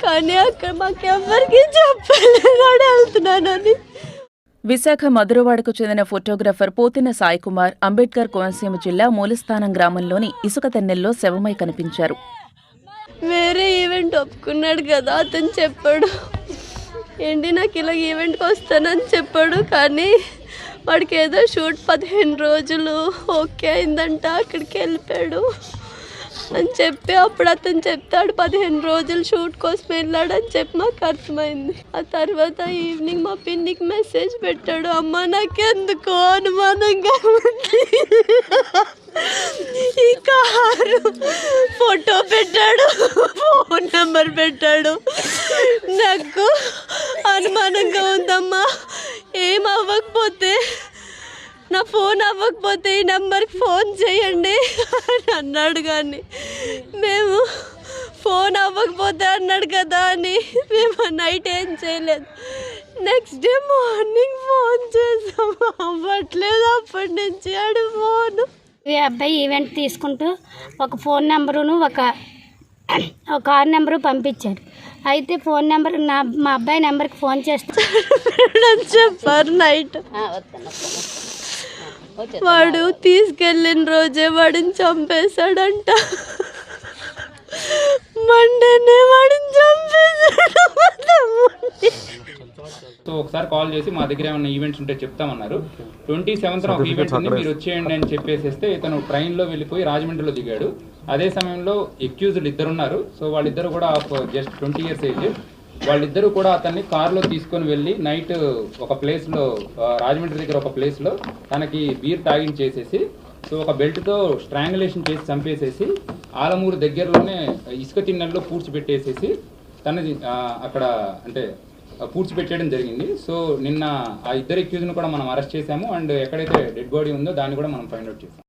కానీ అక్కడ మాకెవ్వరికి చెప్పలేదు వెళ్తున్నానని. విశాఖ మధురవాడకు చెందిన ఫోటోగ్రాఫర్ పోతిన సాయి కుమార్ అంబేద్కర్ కోనసీమ జిల్లా మూలస్థానం గ్రామంలోని ఇసుక తెన్నెల్లో శవమై కనిపించారు. వేరే ఈవెంట్ ఒప్పుకున్నాడు కదా, అతను చెప్పాడు ఏంటి నాకు ఇలా ఈవెంట్కి వస్తానని చెప్పాడు. కానీ వాడికి ఏదో షూట్ 15 రోజులు ఓకే అయిందంట, అక్కడికి వెళ్ళిపోయాడు అని చెప్పి అప్పుడు అతను చెప్తాడు 15 రోజులు షూట్ కోసం వెళ్ళాడని చెప్పి మాకు అర్థమైంది. ఆ తర్వాత ఈవినింగ్ మా పిన్నికి మెసేజ్ పెట్టాడు, అమ్మ నాకెందుకో అనుమానంగా ఉంది. ఈ కారు ఫోటో పెట్టాడు, ఫోన్ నెంబర్ పెట్టాడు, నాకు అనుమానంగా ఉందమ్మా, ఏం అవ్వకపోతే నా ఫోన్ అవ్వకపోతే ఈ నెంబర్కి ఫోన్ చేయండి అని అన్నాడు. కానీ మేము ఫోన్ అవ్వకపోతే అన్నాడు కదా అని మేము నైట్ ఏం చేయలేదు. నెక్స్ట్ డే మార్నింగ్ ఫోన్ చేసాము, అవ్వట్లేదు. అప్పటి నుంచి ఆడు ఫోను. ఈ అబ్బాయి ఈవెంట్ తీసుకుంటూ ఒక ఫోన్ నెంబరును ఒక కార్ నెంబరు పంపించారు. అయితే ఫోన్ నెంబర్ మా అబ్బాయి నెంబర్కి ఫోన్ చేస్తాను చెప్పారు నైట్. వాడు తీసుకెళ్ళిన రోజే వాడిని చంపేశాడంట. మండేనే వాడిని చంపేశాడు. సో ఒకసారి కాల్ చేసి మా దగ్గర ఏమైనా ఈవెంట్స్ ఉంటే చెప్తామన్నారు. 27th ఒక ఈవెంట్ ఉంది, మీరు వచ్చేయండి అని చెప్పేసేస్తే ఇతను ట్రైన్లో వెళ్ళిపోయి రాజమండ్రిలో దిగాడు. అదే సమయంలో ఎక్యూజ్డ్ ఇద్దరున్నారు. సో వాళ్ళిద్దరు కూడా జస్ట్ 20 years ఏజ్. వాళ్ళిద్దరూ కూడా అతన్ని కారులో తీసుకొని వెళ్ళి నైట్ ఒక ప్లేస్లో, రాజమండ్రి దగ్గర ఒక ప్లేస్లో తనకి బీర్ తాగించేసేసి, సో ఒక బెల్ట్తో స్ట్రాంగులేషన్ చేసి చంపేసేసి ఆలమూరు దగ్గరలోనే ఇసుక తిన్నెల్లో పూడ్చిపెట్టేసేసి తనది అక్కడ అంటే పూడ్చిపెట్టేయడం జరిగింది. సో నిన్న ఆ ఇద్దరు ఎక్యూజ్ను కూడా మనం అరెస్ట్ చేశాము. అండ్ ఎక్కడైతే డెడ్ బాడీ ఉందో దాన్ని కూడా మనం ఫైండ్ అవుట్ చేసాం.